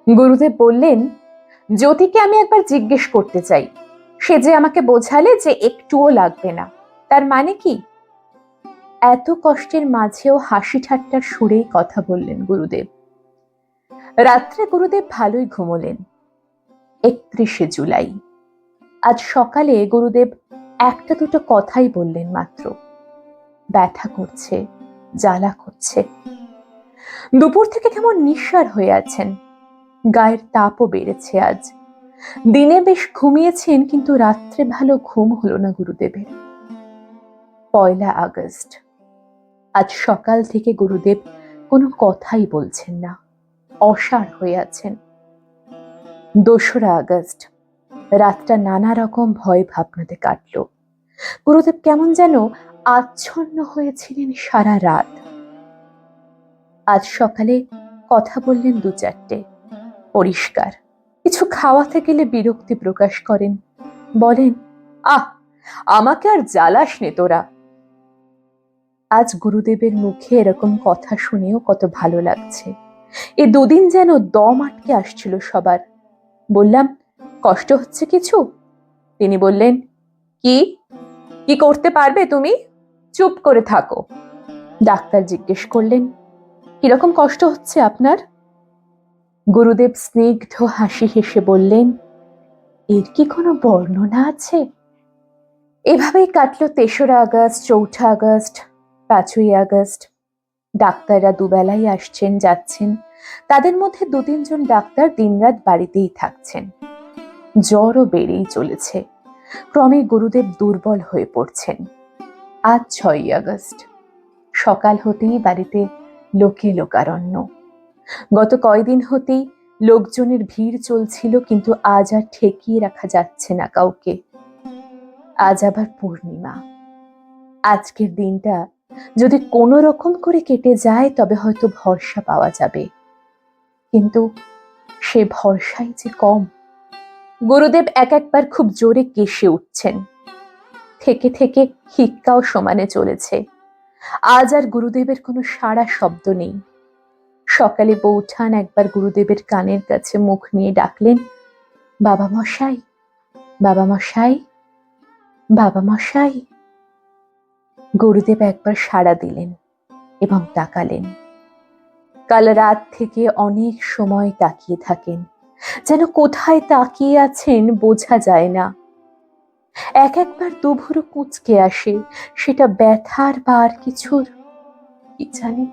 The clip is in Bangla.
গুরুদেব বললেন, জ্যোতিকে আমি একবার জিজ্ঞেস করতে চাই। সে যে আমাকে বোঝালে যে একটুও লাগবে না, তার মানে কি? এত কষ্টের মাঝেও হাসি ঠাট্টার সুরেই কথা বললেন গুরুদেব। রাত্রে গুরুদেব ভালোই ঘুমোলেন। 31শে জুলাই। আজ সকালে গুরুদেব একটা দুটো কথাই বললেন মাত্র। ব্যথা করছে, জ্বালা করছে। দুপুর থেকে কেমন নিঃসার হয়ে আছেন। গায়ের তাপও বেড়েছে আজ। দিনে বেশ ঘুমিয়েছেন, কিন্তু রাত্রে ভালো ঘুম হলো না গুরুদেবের। 1 আগস্ট। আজ সকাল থেকে গুরুদেব কোনো কথাই বলছেন না, অসাড় হয়ে আছেন। 2 আগস্ট। রাতটা নানা রকম ভয় ভাবনাতে কাটলো। গুরুদেব কেমন যেন আচ্ছন্ন হয়েছিলেন সারা রাত। আজ সকালে কথা বললেন 2-4টে, পরিষ্কার। কিছু খাওয়াতে গেলে বিরক্তি প্রকাশ করেন, বলেন, আহ, আমাকে আর জ্বালাস নে তোরা। আজ গুরুদেবের মুখে এরকম কথা শুনেও কত ভালো লাগছে। এ দুদিন যেন দম আটকে আসছিল সবার। বললাম, কষ্ট হচ্ছে কিছু? তিনি বললেন, কি কি করতে পারবে তুমি? চুপ করে থাকো। ডাক্তার জিজ্ঞেস করলেন, কিরকম কষ্ট হচ্ছে আপনার? গুরুদেব স্নিগ্ধ হাসি হেসে বললেন, এর কি কোনো বর্ণনা আছে? এভাবেই কাটলো 3রা আগস্ট, 4 আগস্ট, 5ই আগস্ট। ডাক্তাররা দুবেলাই আসছেন যাচ্ছেন। তাদের মধ্যে 2-3 জন ডাক্তার দিনরাত বাড়িতেই থাকছেন। জ্বরও বেড়েই চলেছে। ক্রমে গুরুদেব দুর্বল হয়ে পড়ছেন। আজ 6ই আগস্ট। সকাল হতেই বাড়িতে লোকে লোকারণ্য। গত কয়দিন হতেই লোকজনের ভিড় চলছিল, কিন্তু আজ আর ঠেকিয়ে রাখা যাচ্ছে না কাউকে। আজ আবার পূর্ণিমা। আজকের দিনটা যদি কোনো রকম করে কেটে যায় তবে হয়তো ভরসা পাওয়া যাবে, কিন্তু সে ভরসাই যে কম। গুরুদেব একবার খুব জোরে কেশে উঠছেন। থেকে থেকে হিক্কাও সমানে চলেছে। আজ আর গুরুদেবের কোনো সাড়া শব্দ নেই। সকালে বৌঠান একবার গুরুদেবের কানের কাছে মুখ নিয়ে ডাকলেন, বাবা মশাই, বাবা মশাই, বাবা মশাই। গুরুদেব একবার সাড়া দিলেন এবং তাকালেন। কাল রাত থেকে অনেক সময় তাকিয়ে থাকেন, যেন কোথায় তাকিয়ে আছেন বোঝা যায় না। একবার দুভুরো কুঁচকে আসে, সেটা ব্যথার বা আর কিছুর, কি জানি।